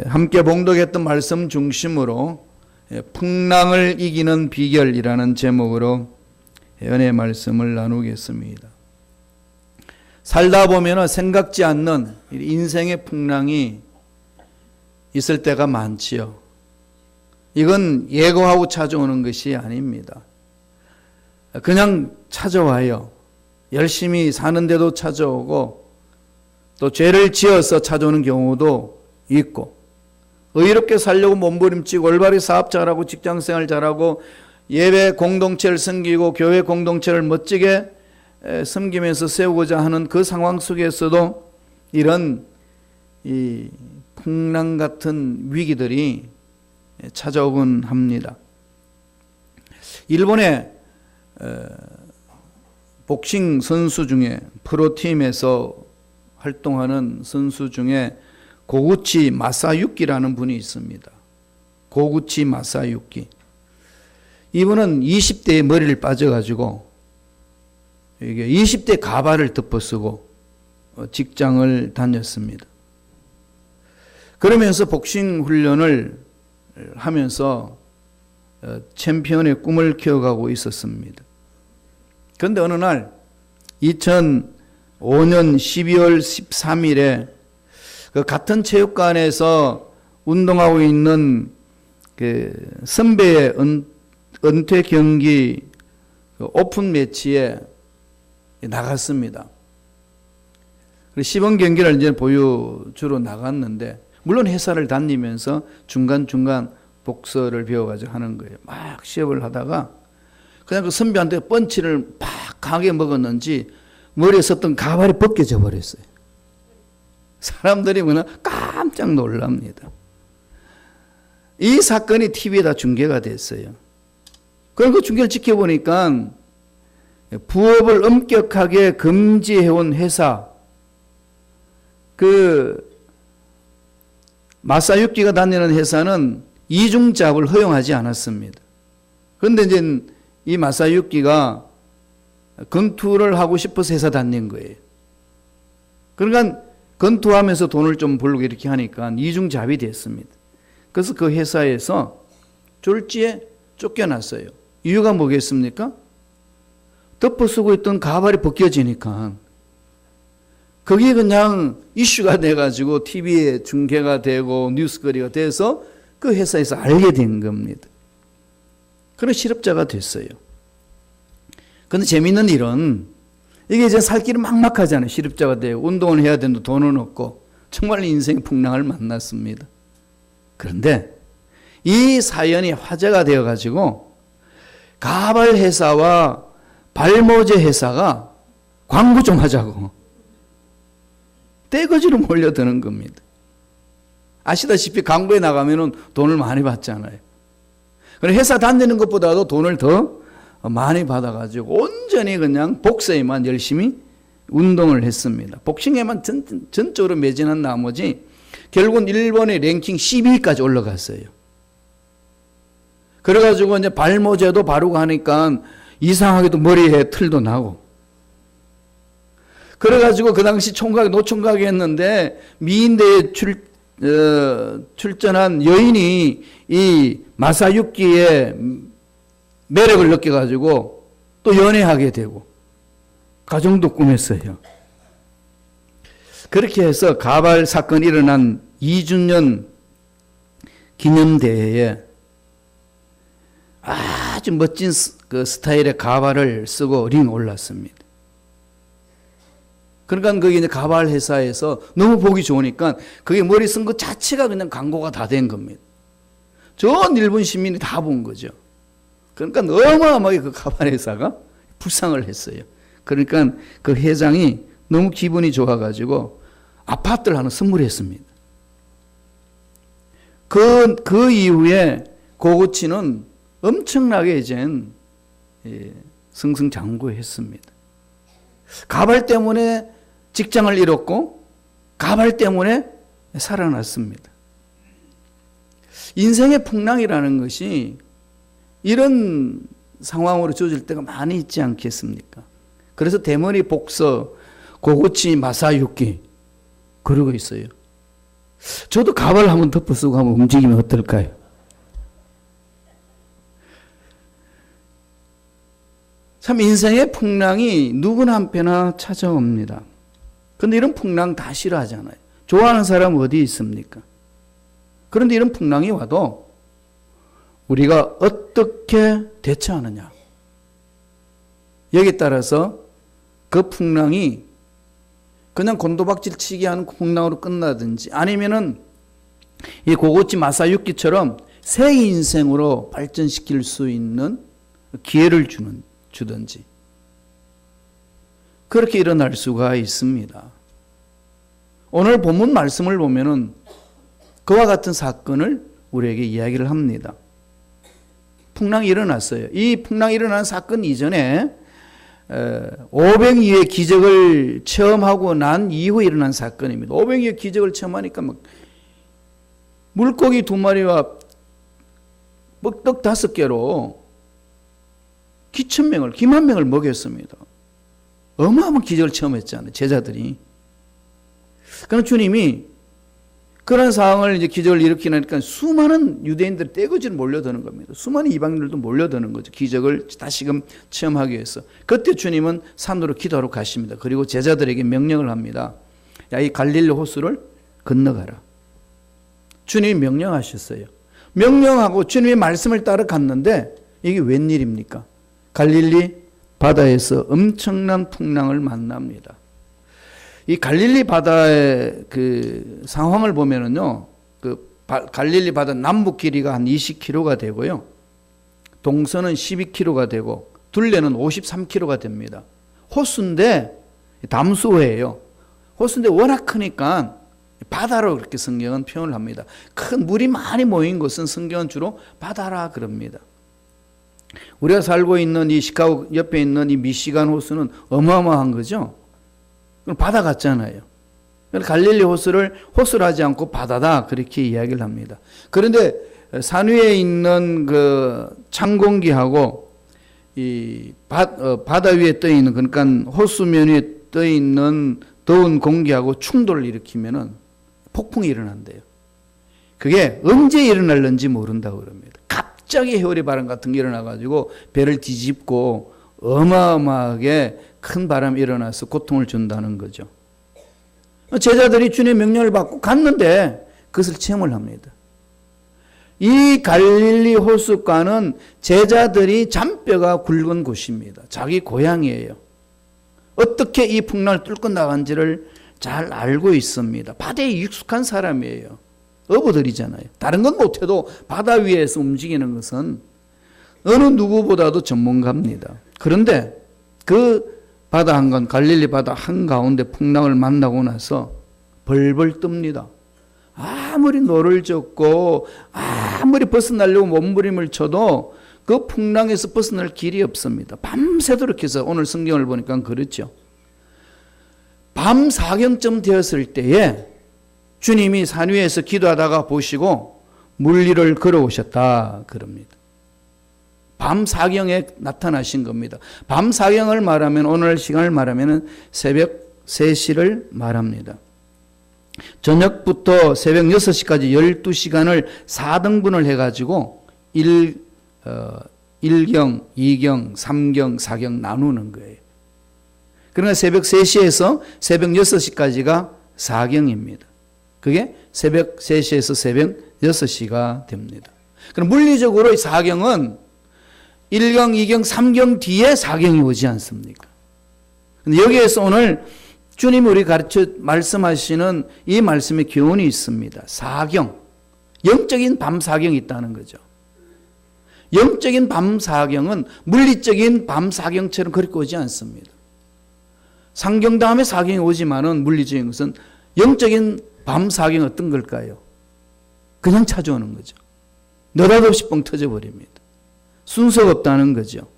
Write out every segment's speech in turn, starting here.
함께 봉독했던 말씀 중심으로 풍랑을 이기는 비결이라는 제목으로 은혜의 말씀을 나누겠습니다. 살다 보면 생각지 않는 인생의 풍랑이 있을 때가 많지요. 이건 예고하고 찾아오는 것이 아닙니다. 그냥 찾아와요. 열심히 사는데도 찾아오고 또 죄를 지어서 찾아오는 경우도 있고, 의롭게 살려고 몸부림치고 올바르게 사업 잘하고 직장생활 잘하고 예배 공동체를 섬기고 교회 공동체를 멋지게 섬기면서 세우고자 하는 그 상황 속에서도 이런 이 풍랑 같은 위기들이 찾아오곤 합니다. 일본의 복싱 선수 중에 프로팀에서 활동하는 선수 중에 고구치 마사유키라는 분이 있습니다. 고구치 마사유키. 이분은 20대에 머리를 빠져가지고 이게 20대 가발을 덮어쓰고 직장을 다녔습니다. 그러면서 복싱 훈련을 하면서 챔피언의 꿈을 키워가고 있었습니다. 그런데 어느 날 2005년 12월 13일에 그 같은 체육관에서 운동하고 있는 그 선배의 은퇴 경기 오픈 매치에 나갔습니다. 시범 경기를 이제 보여주러 나갔는데, 물론 회사를 다니면서 중간중간 복서를 배워가지고 하는 거예요. 막 시합을 하다가 그냥 그 선배한테 펀치를 팍 강하게 먹었는지 머리에 썼던 가발이 벗겨져 버렸어요. 사람들이 그냥 깜짝 놀랍니다. 이 사건이 TV에다 중계가 됐어요. 그럼 그 중계를 지켜보니까 부업을 엄격하게 금지해온 회사, 그 마사유키가 다니는 회사는 이중잡을 허용하지 않았습니다. 그런데 이제 이 마사유키가 권투를 하고 싶어서 회사 다닌 거예요. 그러니까 권투하면서 돈을 좀 벌고 이렇게 하니까 이중잡이 됐습니다. 그래서 그 회사에서 졸지에 쫓겨났어요. 이유가 뭐겠습니까? 덮어쓰고 있던 가발이 벗겨지니까. 그게 그냥 이슈가 돼가지고 TV에 중계가 되고 뉴스거리가 돼서 그 회사에서 알게 된 겁니다. 그런 실업자가 됐어요. 그런데 재미있는 일은 이게 이제 살 길이 막막하잖아요. 실업자가 되고 운동을 해야 되는데 돈은 없고 정말 인생의 풍랑을 만났습니다. 그런데 이 사연이 화제가 되어가지고 가발 회사와 발모제 회사가 광고 좀 하자고 떼거지로 몰려드는 겁니다. 아시다시피 광고에 나가면 돈을 많이 받잖아요. 그럼 회사 다니는 것보다도 돈을 더 많이 받아가지고 온전히 그냥 복서에만 열심히 운동을 했습니다. 복싱에만 전적으로 매진한 나머지 결국은 일본의 랭킹 12위까지 올라갔어요. 그래가지고 이제 발모제도 바르고 하니까 이상하게도 머리에 틀도 나고. 그래가지고 그 당시 노총각이 했는데 미인대에 출전한 여인이 이 마사유키의 매력을 느껴가지고 또 연애하게 되고 가정도 꾸몄어요. 그렇게 해서 가발 사건이 일어난 2주년 기념대회에 아주 멋진 그 스타일의 가발을 쓰고 링에 올랐습니다. 그러니까 거기 이제 가발 회사에서 너무 보기 좋으니까 그게 머리 쓴 것 자체가 그냥 광고가 다 된 겁니다. 전 일본 시민이 다 본 거죠. 그러니까 어마어마하게 그 가발 회사가 불상을 했어요. 그러니까 그 회장이 너무 기분이 좋아가지고 아파트를 하나 선물했습니다. 그 이후에 고구치는 엄청나게 이젠 승승장구했습니다. 가발 때문에 직장을 잃었고 가발 때문에 살아났습니다. 인생의 풍랑이라는 것이 이런 상황으로 주어질 때가 많이 있지 않겠습니까? 그래서 대머리 복서 고구치 마사유키 그러고 있어요. 저도 가발 한번 덮어 쓰고 한번 움직이면 어떨까요? 참 인생의 풍랑이 누구나 한편나 찾아옵니다. 그런데 이런 풍랑 다 싫어하잖아요. 좋아하는 사람 어디 있습니까? 그런데 이런 풍랑이 와도 우리가 어떻게 대처하느냐. 여기에 따라서 그 풍랑이 그냥 곤도박질 치기 하는 풍랑으로 끝나든지 아니면은 이 고고치 마사유키처럼 새 인생으로 발전시킬 수 있는 기회를 주든지 그렇게 일어날 수가 있습니다. 오늘 본문 말씀을 보면은 그와 같은 사건을 우리에게 이야기를 합니다. 풍랑이 일어났어요. 이 풍랑이 일어난 사건 이전에 500위의 기적을 체험하고 난 이후에 일어난 사건입니다. 500위의 기적을 체험하니까 막 물고기 2마리와 떡 5개로 기만 명을 먹였습니다. 어마어마한 기적을 체험했잖아요. 제자들이. 그럼 주님이 그런 상황을 이제 기적을 일으키니까 수많은 유대인들이 떼거지로 몰려드는 겁니다. 수많은 이방인들도 몰려드는 거죠. 기적을 다시금 체험하기 위해서. 그때 주님은 산으로 기도하러 가십니다. 그리고 제자들에게 명령을 합니다. 야, 이 갈릴리 호수를 건너가라. 주님이 명령하셨어요. 명령하고 주님의 말씀을 따라 갔는데 이게 웬일입니까? 갈릴리 바다에서 엄청난 풍랑을 만납니다. 이 갈릴리 바다의 그 상황을 보면은요, 갈릴리 바다 남북 길이가 한 20km가 되고요, 동서는 12km가 되고, 둘레는 53km가 됩니다. 호수인데, 담수호예요. 호수인데 워낙 크니까 바다로 그렇게 성경은 표현을 합니다. 큰 물이 많이 모인 곳은 성경은 주로 바다라 그럽니다. 우리가 살고 있는 이 시카고 옆에 있는 이 미시간 호수는 어마어마한 거죠. 그럼 바다 같잖아요. 갈릴리 호수를 호수를 하지 않고 바다다 그렇게 이야기를 합니다. 그런데 산 위에 있는 그 찬 공기하고 이 바다 위에 떠 있는, 그러니까 호수면 위에 떠 있는 더운 공기하고 충돌을 일으키면은 폭풍이 일어난대요. 그게 언제 일어날는지 모른다고 그럽니다. 갑자기 해오리 바람 같은 게 일어나가지고 배를 뒤집고 어마어마하게 큰 바람이 일어나서 고통을 준다는 거죠. 제자들이 주님의 명령을 받고 갔는데 그것을 체험을 합니다. 이 갈릴리 호수가는 제자들이 잔뼈가 굵은 곳입니다. 자기 고향이에요. 어떻게 이 풍랑을 뚫고 나간지를 잘 알고 있습니다. 바다에 익숙한 사람이에요. 어부들이잖아요. 다른 건 못해도 바다 위에서 움직이는 것은 어느 누구보다도 전문가입니다. 그런데 그 바다 한가운데, 갈릴리 바다 한가운데 풍랑을 만나고 나서 벌벌 뜹니다. 아무리 노를 젓고 아무리 벗어나려고 몸부림을 쳐도 그 풍랑에서 벗어날 길이 없습니다. 밤새도록 해서 오늘 성경을 보니까 그렇죠. 밤 4경쯤 되었을 때에 주님이 산 위에서 기도하다가 보시고 물 위를 걸어오셨다 그럽니다. 밤 4경에 나타나신 겁니다. 밤 4경을 말하면, 오늘 시간을 말하면 새벽 3시를 말합니다. 저녁부터 새벽 6시까지 12시간을 4등분을 해가지고 1경, 2경, 3경, 4경 나누는 거예요. 그러니까 새벽 3시에서 새벽 6시까지가 4경입니다. 그게 새벽 3시에서 새벽 6시가 됩니다. 그럼 물리적으로 4경은 1경, 2경, 3경 뒤에 4경이 오지 않습니까? 근데 여기에서 오늘 주님이 우리 가르쳐 말씀하시는 이 말씀의 교훈이 있습니다. 4경, 영적인 밤 4경이 있다는 거죠. 영적인 밤 4경은 물리적인 밤 4경처럼 그렇게 오지 않습니다. 상경 다음에 4경이 오지만은 물리적인 것은 영적인 밤 4경 어떤 걸까요? 그냥 찾아오는 거죠. 느닷없이 뻥 터져버립니다. 순서가 없다는 거죠.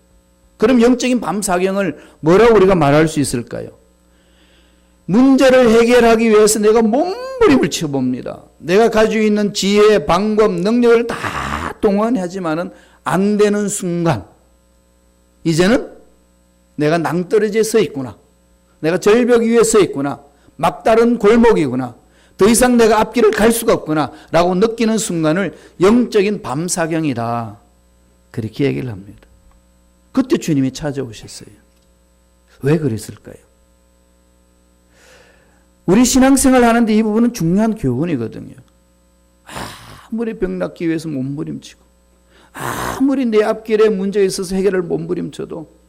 그럼 영적인 밤 4경을 뭐라고 우리가 말할 수 있을까요? 문제를 해결하기 위해서 내가 몸부림을 쳐봅니다. 내가 가지고 있는 지혜, 방법, 능력을 다 동원하지만은 안 되는 순간, 이제는 내가 낭떠러지에 서 있구나, 내가 절벽 위에 서 있구나, 막다른 골목이구나, 더 이상 내가 앞길을 갈 수가 없구나 라고 느끼는 순간을 영적인 밤사경이다. 그렇게 얘기를 합니다. 그때 주님이 찾아오셨어요. 왜 그랬을까요? 우리 신앙생활 하는데 이 부분은 중요한 교훈이거든요. 아무리 병 낫기 위해서 몸부림치고 아무리 내 앞길에 문제가 있어서 해결을 몸부림쳐도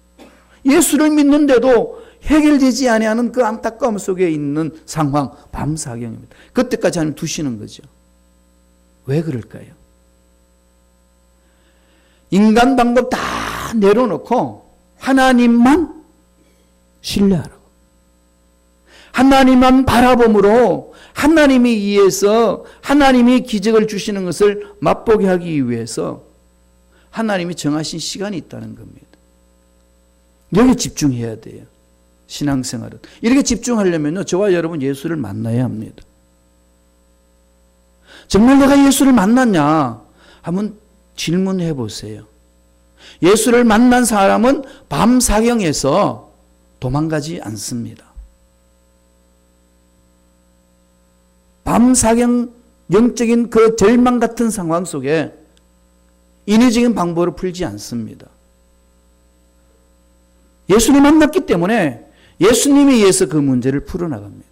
예수를 믿는데도 해결되지 아니하는 그 안타까움 속에 있는 상황, 밤사경입니다. 그때까지 하나님 두시는 거죠. 왜 그럴까요? 인간 방법 다 내려놓고 하나님만 신뢰하라고. 하나님만 바라봄으로 하나님이 의해서 하나님이 기적을 주시는 것을 맛보게 하기 위해서 하나님이 정하신 시간이 있다는 겁니다. 여기 집중해야 돼요. 신앙생활은. 이렇게 집중하려면요, 저와 여러분 예수를 만나야 합니다. 정말 내가 예수를 만났냐? 한번 질문해 보세요. 예수를 만난 사람은 밤사경에서 도망가지 않습니다. 밤사경 영적인 그 절망 같은 상황 속에 인위적인 방법으로 풀지 않습니다. 예수를 만났기 때문에 예수님에 의해서 그 문제를 풀어나갑니다.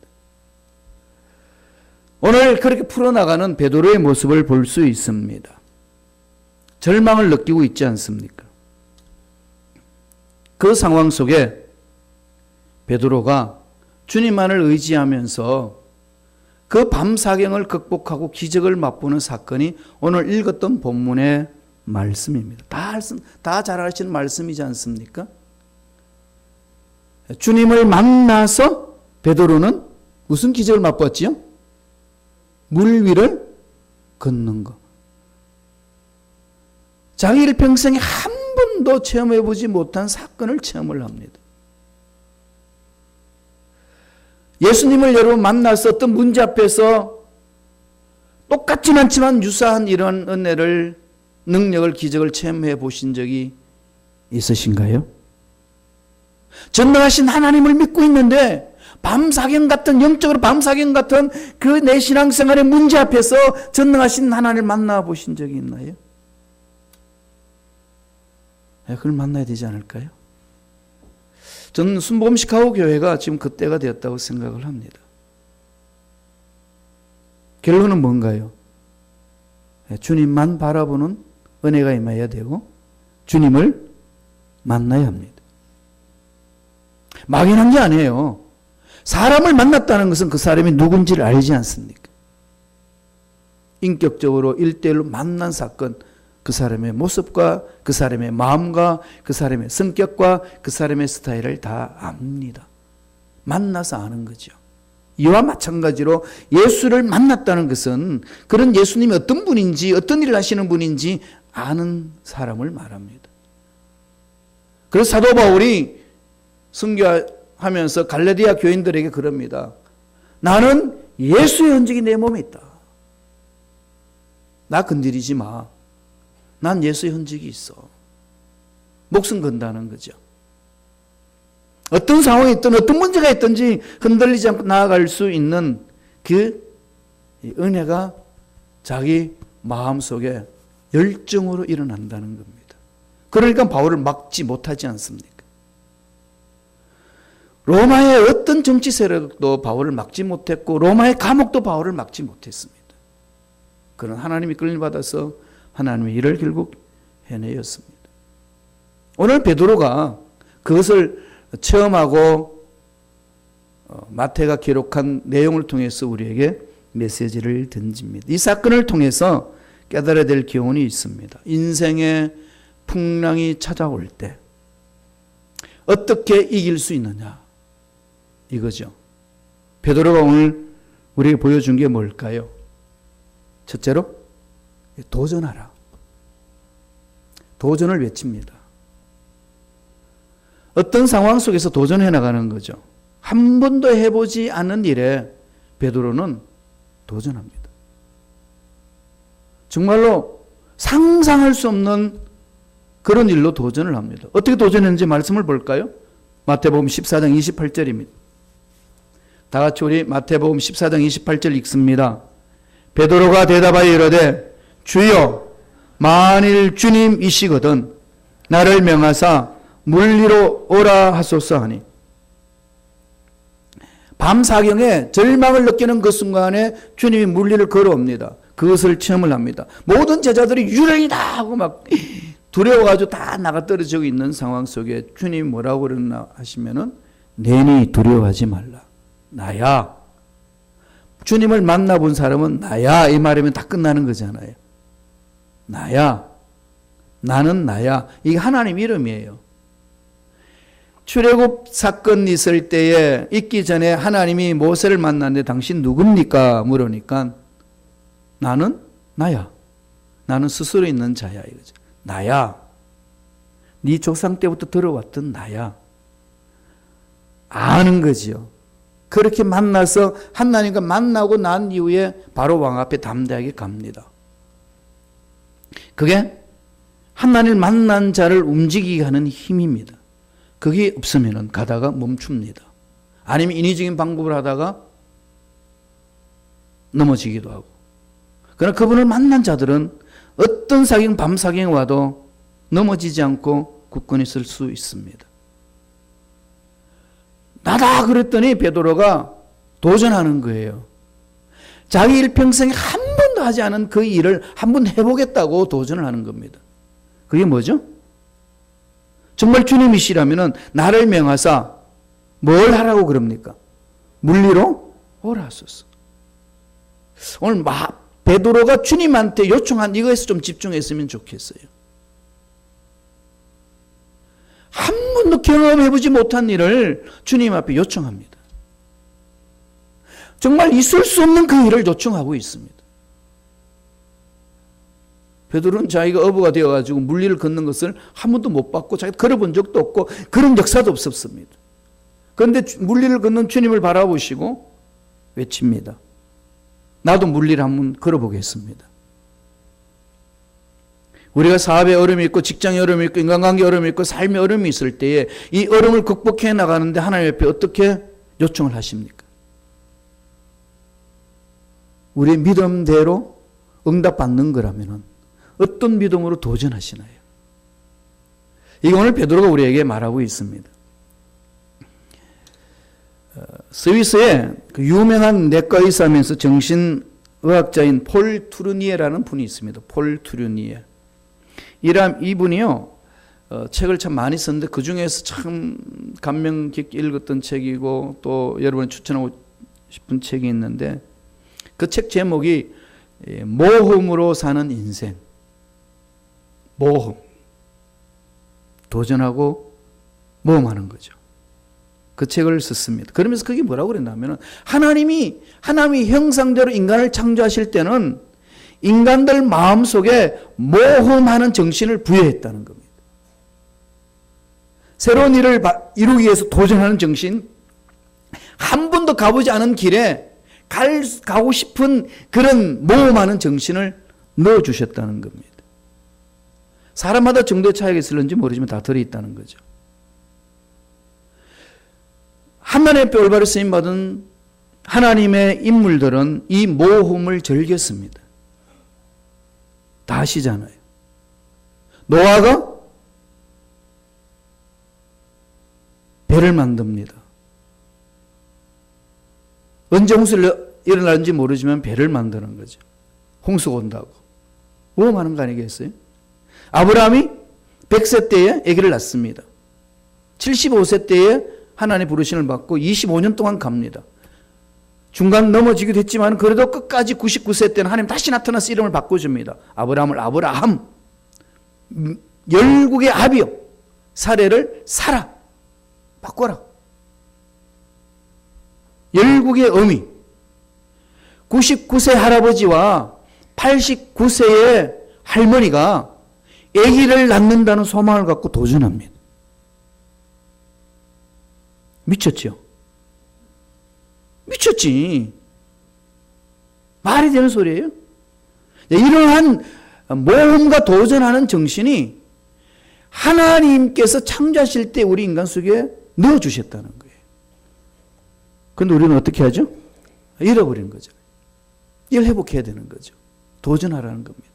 오늘 그렇게 풀어나가는 베드로의 모습을 볼 수 있습니다. 절망을 느끼고 있지 않습니까? 그 상황 속에 베드로가 주님만을 의지하면서 그 밤사경을 극복하고 기적을 맛보는 사건이 오늘 읽었던 본문의 말씀입니다. 다 잘 아시는 말씀이지 않습니까? 주님을 만나서 베드로는 무슨 기적을 맛봤지요? 물 위를 걷는 것. 자기 일평생에 한 번도 체험해보지 못한 사건을 체험을 합니다. 예수님을 여러분 만나서 어떤 문제 앞에서 똑같진 않지만 유사한 이런 은혜를, 능력을, 기적을 체험해 보신 적이 있으신가요? 전능하신 하나님을 믿고 있는데 밤사경 같은, 영적으로 밤사경 같은 그 내 신앙생활의 문제 앞에서 전능하신 하나님을 만나보신 적이 있나요? 그걸 만나야 되지 않을까요? 저는 순복음 시카고 교회가 지금 그때가 되었다고 생각을 합니다. 결론은 뭔가요? 주님만 바라보는 은혜가 임해야 되고 주님을 만나야 합니다. 막연한 게 아니에요. 사람을 만났다는 것은 그 사람이 누군지를 알지 않습니까? 인격적으로 1대1로 만난 사건, 그 사람의 모습과 그 사람의 마음과 그 사람의 성격과 그 사람의 스타일을 다 압니다. 만나서 아는 거죠. 이와 마찬가지로 예수를 만났다는 것은 그런 예수님이 어떤 분인지, 어떤 일을 하시는 분인지 아는 사람을 말합니다. 그래서 사도 바울이 선교하면서 갈라디아 교인들에게 그럽니다. 나는 예수의 흔적이 내 몸에 있다. 나 건드리지 마. 난 예수의 흔적이 있어. 목숨 건다는 거죠. 어떤 상황이 있든 어떤 문제가 있든지 흔들리지 않고 나아갈 수 있는 그 은혜가 자기 마음속에 열정으로 일어난다는 겁니다. 그러니까 바울을 막지 못하지 않습니까? 로마의 어떤 정치 세력도 바울을 막지 못했고 로마의 감옥도 바울을 막지 못했습니다. 그런 하나님이 끌림받아서 하나님의 일을 결국 해내었습니다. 오늘 베드로가 그것을 체험하고 마태가 기록한 내용을 통해서 우리에게 메시지를 던집니다. 이 사건을 통해서 깨달아야 될 교훈이 있습니다. 인생의 풍랑이 찾아올 때 어떻게 이길 수 있느냐, 이거죠. 베드로가 오늘 우리에게 보여준 게 뭘까요? 첫째로 도전하라. 도전을 외칩니다. 어떤 상황 속에서 도전해 나가는 거죠. 한 번도 해보지 않은 일에 베드로는 도전합니다. 정말로 상상할 수 없는 그런 일로 도전을 합니다. 어떻게 도전했는지 말씀을 볼까요? 마태복음 14장 28절입니다. 다 같이 우리 마태복음 14장 28절 읽습니다. 베드로가 대답하여 이르되 주여 만일 주님이시거든 나를 명하사 물 위로 오라 하소서 하니. 밤사경에 절망을 느끼는 그 순간에 주님이 물 위를 걸어옵니다. 그것을 체험을 합니다. 모든 제자들이 유령이다 하고 막 두려워가지고 다 나가 떨어지고 있는 상황 속에 주님이 뭐라고 그러나 하시면은 내니 두려워하지 말라. 나야. 주님을 만나본 사람은 나야 이 말이면 다 끝나는 거잖아요. 나야. 나는 나야. 이게 하나님 이름이에요. 출애굽 사건 있을 때에 있기 전에 하나님이 모세를 만났는데 당신 누굽니까? 물으니까 나는 나야. 나는 스스로 있는 자야 이거죠. 나야. 네 조상 때부터 들어왔던 나야. 아는 거지요. 그렇게 만나서 하나님과 만나고 난 이후에 바로 왕 앞에 담대하게 갑니다. 그게 하나님을 만난 자를 움직이게 하는 힘입니다. 그게 없으면 가다가 멈춥니다. 아니면 인위적인 방법을 하다가 넘어지기도 하고. 그러나 그분을 만난 자들은 어떤 사경, 밤사경에 와도 넘어지지 않고 굳건히 설 수 있습니다. 나다 그랬더니 베드로가 도전하는 거예요. 자기 일평생에 한 번도 하지 않은 그 일을 한 번 해보겠다고 도전을 하는 겁니다. 그게 뭐죠? 정말 주님이시라면 나를 명하사 뭘 하라고 그럽니까? 물 위로 오라 하소서. 오늘 베드로가 주님한테 요청한 이거에서 좀 집중했으면 좋겠어요. 한 번도 경험해보지 못한 일을 주님 앞에 요청합니다. 정말 있을 수 없는 그 일을 요청하고 있습니다. 베드로는 자기가 어부가 되어가지고 물리를 걷는 것을 한 번도 못 봤고 자기가 걸어본 적도 없고 그런 역사도 없었습니다. 그런데 물리를 걷는 주님을 바라보시고 외칩니다. 나도 물리를 한번 걸어보겠습니다. 우리가 사업에 어려움이 있고 직장에 어려움이 있고 인간관계에 어려움이 있고 삶에 어려움이 있을 때에 이 어려움을 극복해 나가는데 하나님 앞에 어떻게 요청을 하십니까? 우리의 믿음대로 응답받는 거라면 어떤 믿음으로 도전하시나요? 이게 오늘 베드로가 우리에게 말하고 있습니다. 스위스에 그 유명한 내과 의사면서 정신의학자인 폴 투르니에라는 분이 있습니다. 폴 투르니에. 이분이요, 책을 참 많이 썼는데 그 중에서 참 감명 깊게 읽었던 책이고 또 여러분이 추천하고 싶은 책이 있는데 그 책 제목이 모험으로 사는 인생. 모험. 도전하고 모험하는 거죠. 그 책을 썼습니다. 그러면서 그게 뭐라고 그랬냐면 하나님이 형상대로 인간을 창조하실 때는 인간들 마음속에 모험하는 정신을 부여했다는 겁니다. 새로운 일을 이루기 위해서 도전하는 정신, 한 번도 가보지 않은 길에 가고 싶은 그런 모험하는 정신을 넣어주셨다는 겁니다. 사람마다 정도의 차이가 있을는지 모르지만 다 들어있다는 거죠. 하나님 앞에 올바로 쓰임받은 하나님의 인물들은 이 모험을 즐겼습니다. 다 아시잖아요. 노아가 배를 만듭니다. 언제 홍수가 일어나는지 모르지만 배를 만드는 거죠. 홍수가 온다고. 모험하는 거 아니겠어요? 아브라함이 100세 때에 아기를 낳습니다. 75세 때에 하나님의 부르심을 받고 25년 동안 갑니다. 중간 넘어지기도 했지만 그래도 끝까지 99세 때는 하나님 다시 나타나서 이름을 바꿔줍니다. 아브라함을 아브라함, 열국의 아비요, 사례를 사라, 바꿔라. 열국의 어미, 99세 할아버지와 89세의 할머니가 아기를 낳는다는 소망을 갖고 도전합니다. 미쳤죠? 미쳤지. 말이 되는 소리예요? 이러한 모험과 도전하는 정신이 하나님께서 창조하실 때 우리 인간 속에 넣어주셨다는 거예요. 근데 우리는 어떻게 하죠? 잃어버린 거죠. 이걸 회복해야 되는 거죠. 도전하라는 겁니다.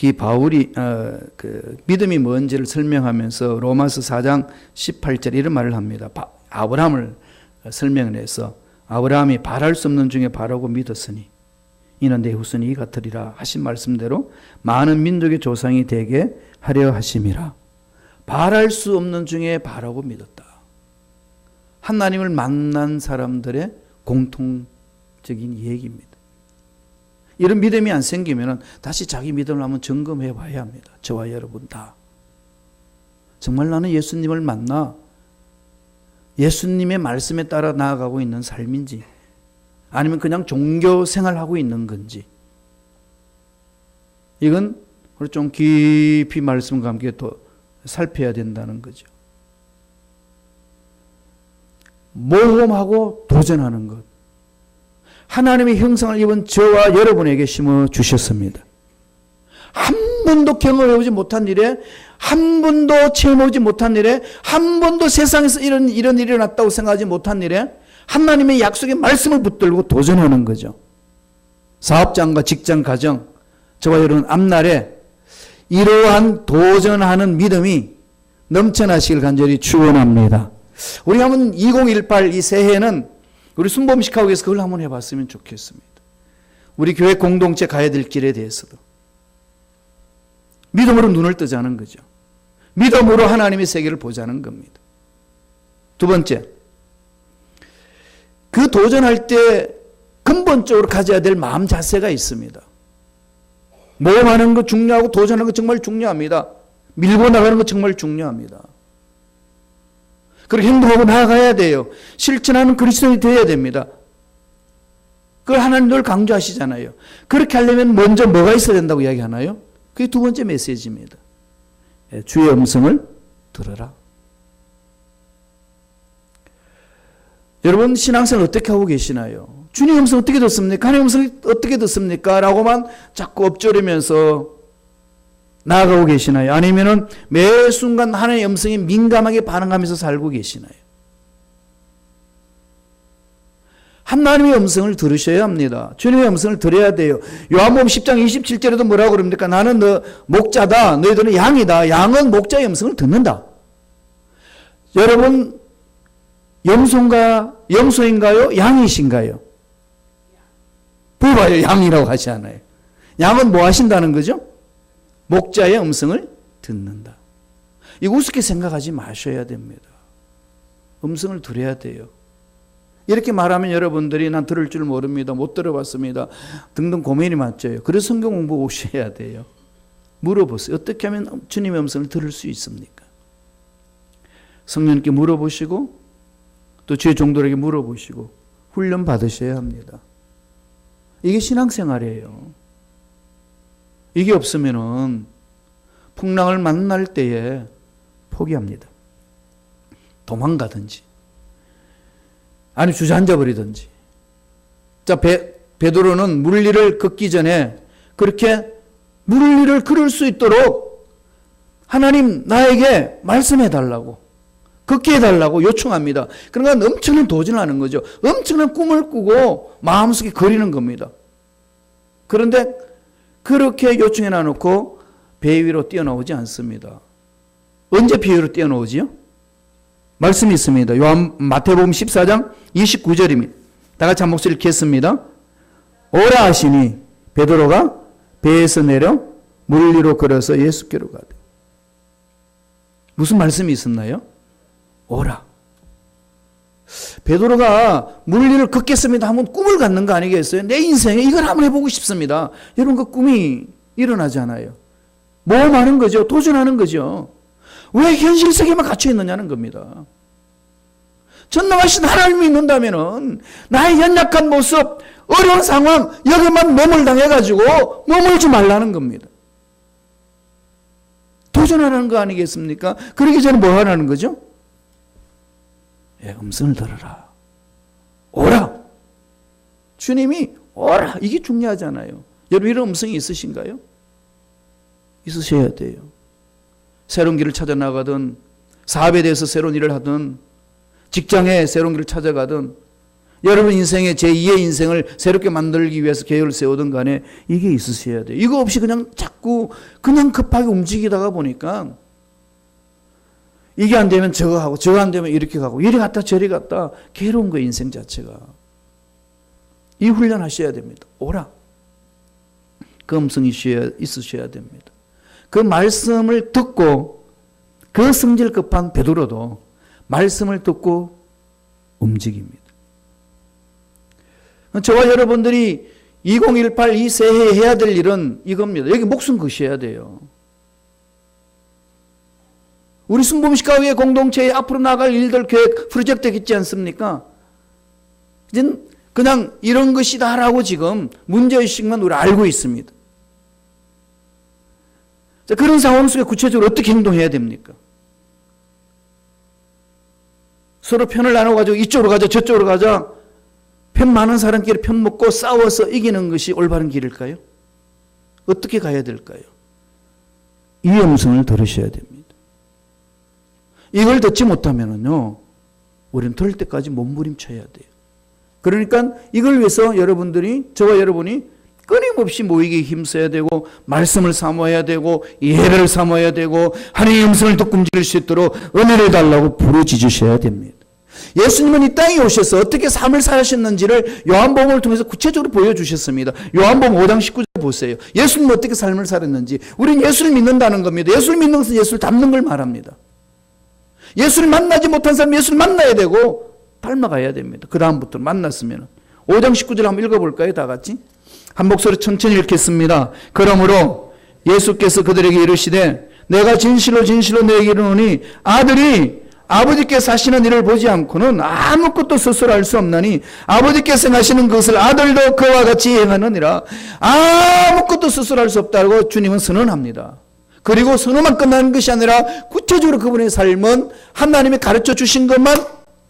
이 바울이 믿음이 뭔지를 설명하면서 로마서 4장 18절 이런 말을 합니다. 아브라함을 설명을 해서 아브라함이 바랄 수 없는 중에 바라고 믿었으니 이는 내 후손이 같으리라 하신 말씀대로 많은 민족의 조상이 되게 하려 하심이라. 바랄 수 없는 중에 바라고 믿었다. 하나님을 만난 사람들의 공통적인 얘기입니다. 이런 믿음이 안 생기면 다시 자기 믿음을 한번 점검해 봐야 합니다. 저와 여러분 다. 정말 나는 예수님을 만나 예수님의 말씀에 따라 나아가고 있는 삶인지 아니면 그냥 종교 생활하고 있는 건지 이건 좀 깊이 말씀과 함께 더 살펴야 된다는 거죠. 모험하고 도전하는 것. 하나님의 형상을 입은 저와 여러분에게 심어주셨습니다. 한 번도 경험해보지 못한 일에 한 번도 체험해보지 못한 일에 한 번도 세상에서 이런 일이 일어났다고 생각하지 못한 일에 하나님의 약속의 말씀을 붙들고 도전하는 거죠. 사업장과 직장, 가정, 저와 여러분 앞날에 이러한 도전하는 믿음이 넘쳐나시길 간절히 축원합니다. 우리 한번 2018 이 새해는 우리 순범식하고에서 그걸 한번 해봤으면 좋겠습니다. 우리 교회 공동체 가야 될 길에 대해서도 믿음으로 눈을 뜨자는 거죠. 믿음으로 하나님의 세계를 보자는 겁니다. 두 번째, 그 도전할 때 근본적으로 가져야 될 마음 자세가 있습니다. 모험하는 거 중요하고 도전하는 거 정말 중요합니다. 밀고 나가는 거 정말 중요합니다. 그렇게 행동하고 나아가야 돼요. 실천하는 그리스도인이 되어야 됩니다. 그걸 하나님 늘 강조하시잖아요. 그렇게 하려면 먼저 뭐가 있어야 된다고 이야기하나요? 그게 두 번째 메시지입니다. 주의 음성을 들어라. 여러분 신앙생활 어떻게 하고 계시나요? 주님 음성 어떻게 듣습니까? 하나님 음성 어떻게 듣습니까? 라고만 자꾸 엎조리면서 나아가고 계시나요? 아니면은 매 순간 하나님의 음성에 민감하게 반응하면서 살고 계시나요? 하나님의 음성을 들으셔야 합니다. 주님의 음성을 들어야 돼요. 요한복음 10장 27절에도 뭐라고 그럽니까? 나는 너 목자다. 너희들은 양이다. 양은 목자의 음성을 듣는다. 여러분 염소인가요? 양이신가요? 봐요. 양이라고 하지 않아요. 양은 뭐 하신다는 거죠? 목자의 음성을 듣는다. 이거 우습게 생각하지 마셔야 됩니다. 음성을 들어야 돼요. 이렇게 말하면 여러분들이 난 들을 줄 모릅니다. 못 들어봤습니다. 등등 고민이 많죠. 그래서 성경 공부 오셔야 돼요. 물어보세요. 어떻게 하면 주님의 음성을 들을 수 있습니까? 성령님께 물어보시고 또 주의 종들에게 물어보시고 훈련 받으셔야 합니다. 이게 신앙생활이에요. 이게 없으면은 풍랑을 만날 때에 포기합니다. 도망가든지 아니 주저앉아 버리든지. 자, 베드로는 물리를 걷기 전에 그렇게 물리를 걸을 수 있도록 하나님 나에게 말씀해 달라고 걷게 해달라고 요청합니다. 그러니까 엄청난 도전을 하는 거죠. 엄청난 꿈을 꾸고 마음속에 그리는 겁니다. 그런데 그렇게 요청해 놔놓고 배 위로 뛰어나오지 않습니다. 언제 배 위로 뛰어나오지요? 말씀이 있습니다. 마태복음 14장 29절입니다. 다 같이 한 목소리 읽겠습니다. 오라 하시니 베드로가 배에서 내려 물 위로 걸어서 예수께로 가되. 무슨 말씀이 있었나요? 오라. 베드로가 물 위를 걷겠습니다 하면 꿈을 갖는 거 아니겠어요? 내 인생에 이걸 한번 해보고 싶습니다. 여러분 그 꿈이 일어나잖아요. 모험하는 거죠. 도전하는 거죠. 왜 현실 세계만 갇혀 있느냐는 겁니다. 전능하신 하나님을 믿는다면은 나의 연약한 모습, 어려운 상황 여기만 매몰당해가지고 머물지 말라는 겁니다. 도전하라는 거 아니겠습니까? 그러기 전에 뭐 하라는 거죠? 예, 음성을 들어라. 오라. 주님이 오라. 이게 중요하잖아요. 여러분 이런 음성이 있으신가요? 있으셔야 돼요. 새로운 길을 찾아 나가든 사업에 대해서 새로운 일을 하든 직장에 새로운 길을 찾아가든 여러분 인생의 제2의 인생을 새롭게 만들기 위해서 계획을 세우든 간에 이게 있으셔야 돼요. 이거 없이 그냥 자꾸 그냥 급하게 움직이다가 보니까 이게 안 되면 저거 하고 저거 안 되면 이렇게 가고 이리 갔다 저리 갔다 괴로운 거예요. 인생 자체가. 이 훈련 하셔야 됩니다. 오라. 그 음성이 있으셔야 됩니다. 그 말씀을 듣고 그 성질 급한 베드로도 말씀을 듣고 움직입니다. 저와 여러분들이 2018 이 새해에 해야 될 일은 이겁니다. 여기 목숨 거셔야 돼요. 우리 순복음식가의 공동체에 앞으로 나갈 일들 계획 프로젝트 있지 않습니까? 이제 그냥 이런 것이다라고 지금 문제의식만 우리 알고 있습니다. 자, 그런 상황 속에 구체적으로 어떻게 행동해야 됩니까? 서로 편을 나눠가지고 이쪽으로 가자 저쪽으로 가자 편 많은 사람끼리 편 먹고 싸워서 이기는 것이 올바른 길일까요? 어떻게 가야 될까요? 이 음성을 들으셔야 됩니다. 이걸 듣지 못하면은요, 우리는 들을 때까지 몸부림쳐야 돼요. 그러니까 이걸 위해서 여러분들이, 저와 여러분이 끊임없이 모이기 힘써야 되고, 말씀을 사모해야 되고, 예배를 사모해야 되고, 하나님의 음성을 듣고 움직일 수 있도록 은혜를 달라고 부르짖으셔야 됩니다. 예수님은 이 땅에 오셔서 어떻게 삶을 사셨는지를 요한복음을 통해서 구체적으로 보여주셨습니다. 요한복음 5장 19절 보세요. 예수님은 어떻게 삶을 살았는지. 우리는 예수를 믿는다는 겁니다. 예수를 믿는 것은 예수를 닮는 걸 말합니다. 예수를 만나지 못한 사람 예수를 만나야 되고 닮아가야 됩니다. 그 다음부터 만났으면 5장 19절 한번 읽어볼까요? 다 같이 한 목소리 천천히 읽겠습니다. 그러므로 예수께서 그들에게 이르시되 내가 진실로 진실로 너희에게 이르노니 아들이 아버지께서 하시는 일을 보지 않고는 아무것도 스스로 할 수 없나니 아버지께서 하시는 것을 아들도 그와 같이 행하느니라. 아무것도 스스로 할 수 없다고 주님은 선언합니다. 그리고 선언만 끝나는 것이 아니라 구체적으로 그분의 삶은 하나님이 가르쳐 주신 것만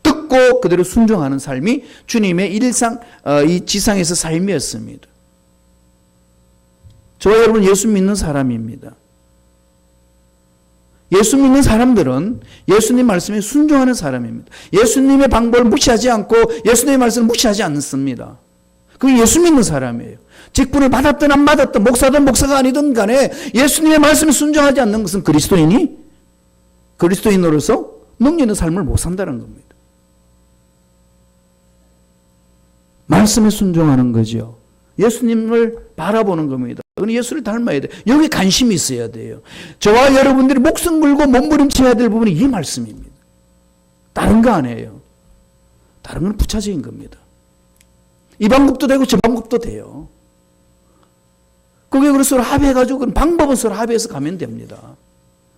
듣고 그대로 순종하는 삶이 주님의 일상, 이 지상에서 삶이었습니다. 저와 여러분 예수 믿는 사람입니다. 예수 믿는 사람들은 예수님 말씀에 순종하는 사람입니다. 예수님의 방법을 무시하지 않고 예수님의 말씀을 무시하지 않습니다. 그게 예수 믿는 사람이에요. 직분을 받았든 안 받았든 목사든 목사가 아니든 간에 예수님의 말씀에 순종하지 않는 것은 그리스도인으로서 능력 있는 삶을 못 산다는 겁니다. 말씀에 순종하는 거죠. 예수님을 바라보는 겁니다. 그건 예수를 닮아야 돼요. 여기 관심이 있어야 돼요. 저와 여러분들이 목숨 걸고 몸부림쳐야 될 부분이 이 말씀입니다. 다른 거 아니에요. 다른 건 부차적인 겁니다. 이 방법도 되고 저 방법도 돼요. 그게 그래서 서로 합의해가지고 그런 방법은 서로 합의해서 가면 됩니다.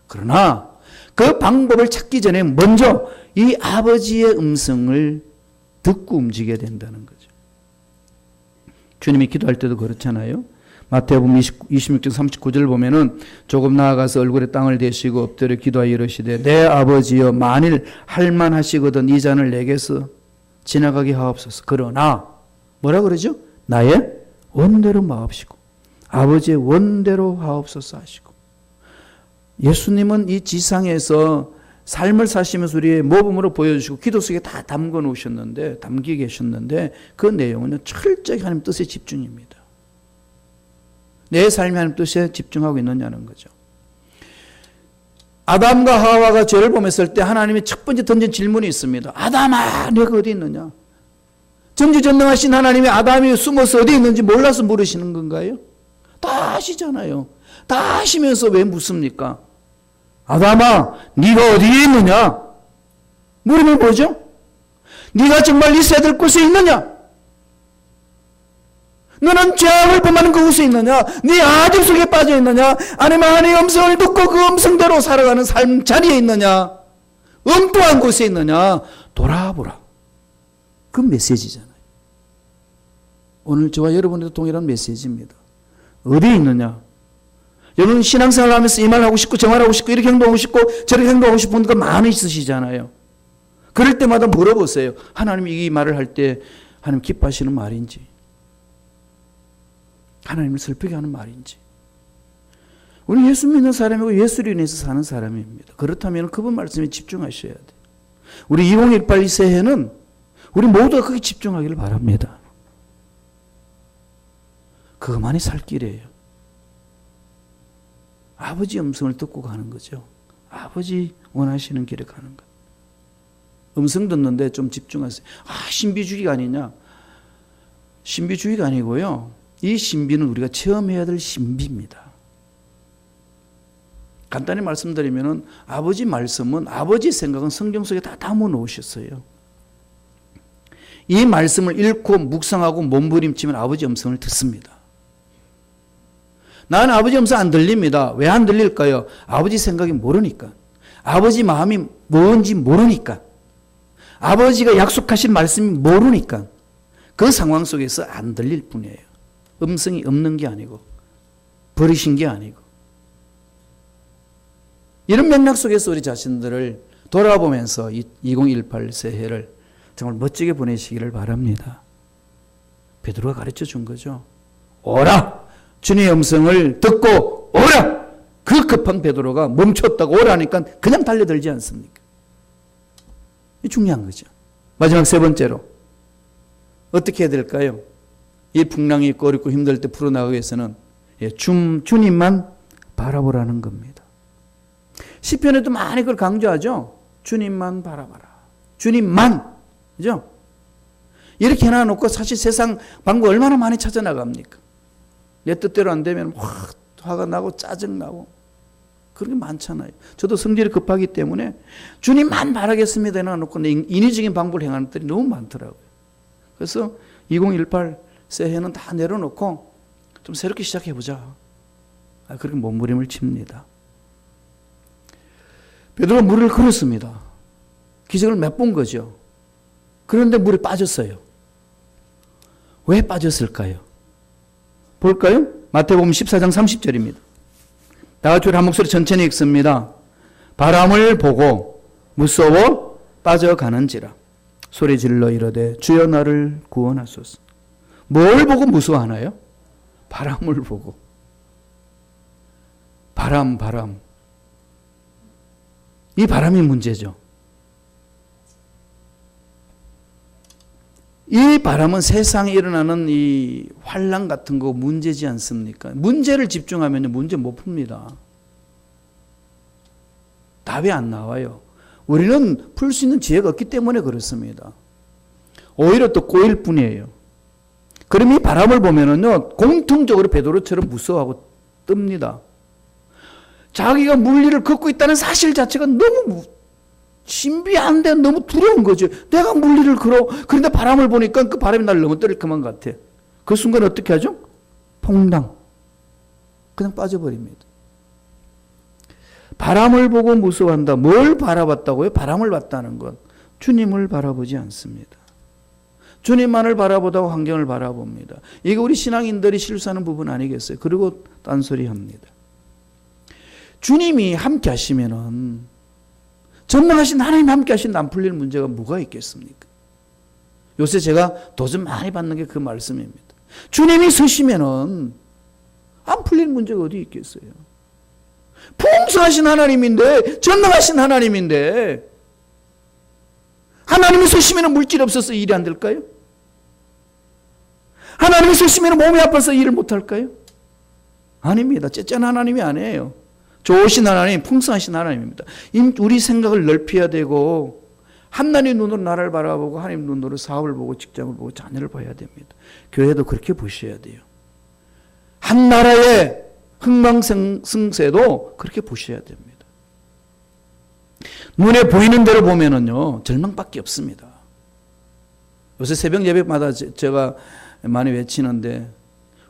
그러나 그 방법을 찾기 전에 먼저 이 아버지의 음성을 듣고 움직여야 된다는 거죠. 주님이 기도할 때도 그렇잖아요. 마태복음 26장 39절 보면은 조금 나아가서 얼굴에 땅을 대시고 엎드려 기도하여 이르시되 내 아버지여 만일 할만하시거든 이 잔을 내게서 지나가게 하옵소서. 그러나 뭐라 그러죠? 나의 원대로 마옵시고 아버지의 원대로 하옵소서 하시고. 예수님은 이 지상에서 삶을 사시면서 우리의 모범으로 보여주시고 기도 속에 다 담겨 놓으셨는데, 담기게 계셨는데 그 내용은 철저히 하나님 뜻에 집중입니다. 내 삶이 하나님 뜻에 집중하고 있느냐는 거죠. 아담과 하와가 죄를 범했을 때 하나님이 첫 번째 던진 질문이 있습니다. 아담아, 내가 어디 있느냐? 전지전능하신 하나님이 아담이 숨어서 어디 있는지 몰라서 물으시는 건가요? 다 아시잖아요. 다 아시면서 왜 묻습니까? 아담아, 네가 어디에 있느냐? 물으면 뭐죠? 네가 정말 있어야 될 곳에 있느냐? 너는 죄악을 범하는 그곳에 있느냐? 네 아집 속에 빠져 있느냐? 아니면 하나님의 음성을 듣고 그 음성대로 살아가는 삶 자리에 있느냐? 엉뚱한 곳에 있느냐? 돌아보라. 그 메시지잖아요. 오늘 저와 여러분들도 동일한 메시지입니다. 어디에 있느냐? 여러분 신앙생활 하면서 이 말 하고 싶고 저 말 하고 싶고 이렇게 행동하고 싶고 저렇게 행동하고 싶은 거 많이 있으시잖아요. 그럴 때마다 물어보세요. 하나님이 이 말을 할 때 하나님 기뻐하시는 말인지, 하나님을 슬프게 하는 말인지. 우리 예수 믿는 사람이고 예수를 인해서 사는 사람입니다. 그렇다면 그분 말씀에 집중하셔야 돼요. 우리 2018 새해는 우리 모두가 거기 집중하기를 바랍니다. 그것만이 살 길이에요. 아버지 음성을 듣고 가는 거죠. 아버지 원하시는 길에 가는 것. 음성 듣는데 좀 집중하세요. 신비주의가 아니냐? 신비주의가 아니고요. 이 신비는 우리가 체험해야 될 신비입니다. 간단히 말씀드리면 아버지 말씀은, 아버지 생각은 성경 속에 다 담아 놓으셨어요. 이 말씀을 읽고 묵상하고 몸부림치면 아버지 음성을 듣습니다. 나는 아버지 음성 안 들립니다. 왜 안 들릴까요? 아버지 생각이 모르니까. 아버지 마음이 뭔지 모르니까. 아버지가 약속하신 말씀이 모르니까. 그 상황 속에서 안 들릴 뿐이에요. 음성이 없는 게 아니고 버리신 게 아니고. 이런 맥락 속에서 우리 자신들을 돌아보면서 2018 새해를 정말 멋지게 보내시기를 바랍니다. 베드로가 가르쳐 준 거죠. 오라! 주님의 음성을 듣고 오라! 그 급한 베드로가 멈췄다고 오라니까 그냥 달려들지 않습니까? 이 중요한 거죠. 마지막 세 번째로 어떻게 해야 될까요? 이 풍랑이 있고 어렵고 힘들 때 풀어나가기 위해서는 주님만 바라보라는 겁니다. 시편에도 많이 그걸 강조하죠. 주님만 바라봐라. 주님만. 그죠? 이렇게 해놔놓고 사실 세상 방법 얼마나 많이 찾아나갑니까? 내 뜻대로 안 되면 확 화가 나고 짜증나고 그런 게 많잖아요. 저도 성질이 급하기 때문에 주님만 바라겠습니다 해놔놓고 인위적인 방법을 행하는 것들이 너무 많더라고요. 그래서 2018 새해는 다 내려놓고 좀 새롭게 시작해보자. 그렇게 몸부림을 칩니다. 베드로가 물을 걸었습니다. 기적을 몇 본 거죠. 그런데 물에 빠졌어요. 왜 빠졌을까요? 볼까요? 마태복음 14장 30절입니다. 다 같이 한 목소리 천천히 읽습니다. 바람을 보고 무서워 빠져가는지라 소리질러 이르되 주여 나를 구원하소서. 뭘 보고 무서워하나요? 바람을 보고. 바람. 이 바람이 문제죠. 이 바람은 세상에 일어나는 이 환란 같은 거 문제지 않습니까? 문제를 집중하면 문제 못 풉니다. 답이 안 나와요. 우리는 풀 수 있는 지혜가 없기 때문에 그렇습니다. 오히려 또 꼬일 뿐이에요. 그럼 이 바람을 보면은요, 공통적으로 베드로처럼 무서워하고 뜹니다. 자기가 물리를 걷고 있다는 사실 자체가 너무 신비한데 너무 두려운 거죠. 내가 물리를 걸어. 그런데 바람을 보니까 그 바람이 날 넘어뜨릴 것만 같아. 그 순간 어떻게 하죠? 퐁당. 그냥 빠져버립니다. 바람을 보고 무서워한다. 뭘 바라봤다고요? 바람을 봤다는 것. 주님을 바라보지 않습니다. 주님만을 바라보다가 환경을 바라봅니다. 이게 우리 신앙인들이 실수하는 부분 아니겠어요? 그리고 딴소리합니다. 주님이 함께 하시면은 전능하신 하나님 함께 하신 안 풀릴 문제가 뭐가 있겠습니까? 요새 제가 도전 많이 받는 게 그 말씀입니다. 주님이 서시면은 안 풀릴 문제가 어디 있겠어요? 풍성하신 하나님인데, 전능하신 하나님인데, 하나님이 서시면 물질이 없어서 일이 안 될까요? 하나님이 서시면 몸이 아파서 일을 못 할까요? 아닙니다. 째짠 하나님이 아니에요. 좋으신 하나님, 풍성하신 하나님입니다. 우리 생각을 넓혀야 되고, 하나님 눈으로 나라를 바라보고, 하나님 눈으로 사업을 보고, 직장을 보고, 자녀를 봐야 됩니다. 교회도 그렇게 보셔야 돼요. 한 나라의 흥망성쇠도 그렇게 보셔야 됩니다. 눈에 보이는 대로 보면은요, 절망밖에 없습니다. 요새 새벽 예배마다 제가 많이 외치는데,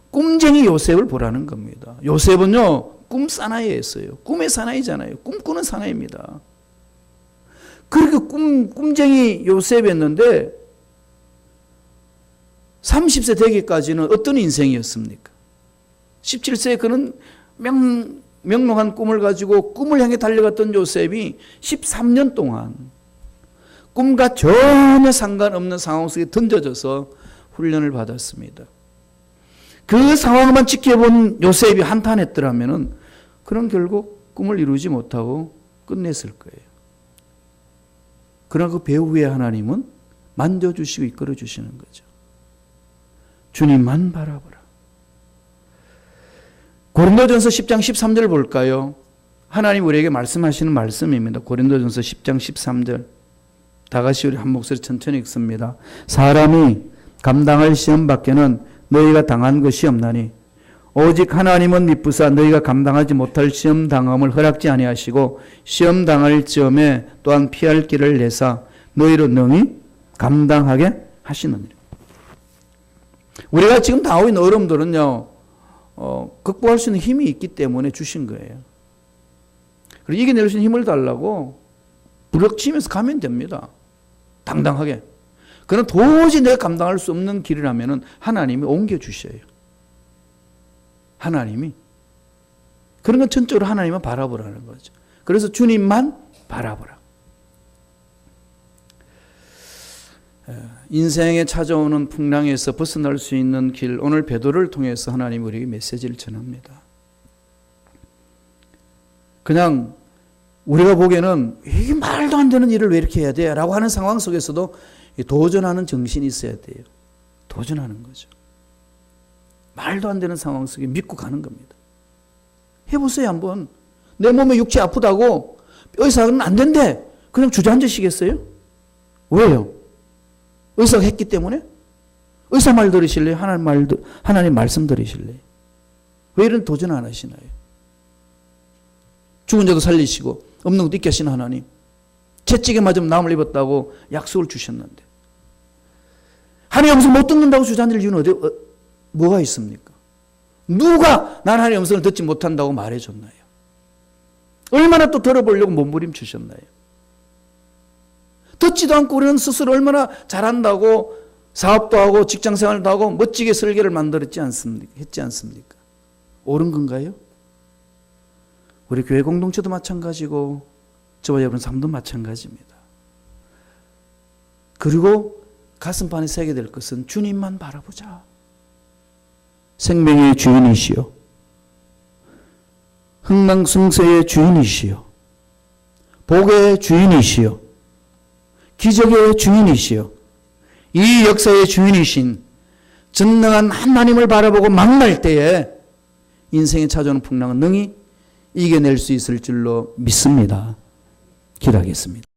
꿈쟁이 요셉을 보라는 겁니다. 요셉은요, 꿈 사나이였어요. 꿈의 사나이잖아요. 꿈꾸는 사나이입니다. 그렇게 꿈쟁이 요셉이었는데 30세 되기까지는 어떤 인생이었습니까? 17세에 그는 명롱한 꿈을 가지고 꿈을 향해 달려갔던 요셉이 13년 동안 꿈과 전혀 상관없는 상황 속에 던져져서 훈련을 받았습니다. 그 상황만 지켜본 요셉이 한탄했더라면 그는 결국 꿈을 이루지 못하고 끝냈을 거예요. 그러나 그 배후에 하나님은 만져주시고 이끌어주시는 거죠. 주님만 바라보라. 고린도전서 10장 13절 볼까요? 하나님 우리에게 말씀하시는 말씀입니다. 고린도전서 10장 13절. 다 같이 우리 한 목소리 천천히 읽습니다. 사람이 감당할 시험 밖에는 너희가 당한 것이 없나니 오직 하나님은 미쁘사 너희가 감당하지 못할 시험 당함을 허락지 아니하시고 시험 당할 즈음에 또한 피할 길을 내사 너희로 능히 감당하게 하시느니라. 우리가 지금 당하고 있는 어려움들은요, 극복할 수 있는 힘이 있기 때문에 주신 거예요. 그리고 이겨낼 수 있는 힘을 달라고 부력치면서 가면 됩니다. 당당하게. 그러나 도저히 내가 감당할 수 없는 길이라면 하나님이 옮겨주셔요. 하나님이. 그런 건 전적으로 하나님만 바라보라는 거죠. 그래서 주님만 바라보라. 인생에 찾아오는 풍랑에서 벗어날 수 있는 길, 오늘 베드로를 통해서 하나님 우리에게 메시지를 전합니다. 그냥 우리가 보기에는 이게 말도 안 되는 일을 왜 이렇게 해야 돼? 라고 하는 상황 속에서도 도전하는 정신이 있어야 돼요. 도전하는 거죠. 말도 안 되는 상황 속에 믿고 가는 겁니다. 해보세요 한번. 내 몸에 육체 아프다고 의사는 안 된대. 그냥 주저앉으시겠어요? 왜요? 의사가 했기 때문에? 의사 말 들으실래요? 하나님 말씀 들으실래요? 왜 이런 도전 안 하시나요? 죽은 자도 살리시고 없는 것도 있게 하시는 하나님. 채찍에 맞으면 나음을 입었다고 약속을 주셨는데 하나님 음성 못 듣는다고 주저앉을 이유는 뭐가 있습니까? 누가 난 하나님 음성을 듣지 못한다고 말해줬나요? 얼마나 또 들어보려고 몸부림치셨나요? 듣지도 않고 우리는 스스로 얼마나 잘한다고 사업도 하고 직장생활도 하고 멋지게 설계를 만들었지 않습니까? 했지 않습니까? 옳은 건가요? 우리 교회 공동체도 마찬가지고 저와 여러분 삶도 마찬가지입니다. 그리고 가슴판에 새게 될 것은 주님만 바라보자. 생명의 주인이시요 흥망성쇠의 주인이시요 복의 주인이시요 기적의 주인이시요 이 역사의 주인이신 전능한 하나님을 바라보고 만날 때에 인생에 찾아오는 풍랑은 능히 이겨낼 수 있을 줄로 믿습니다. 기도하겠습니다.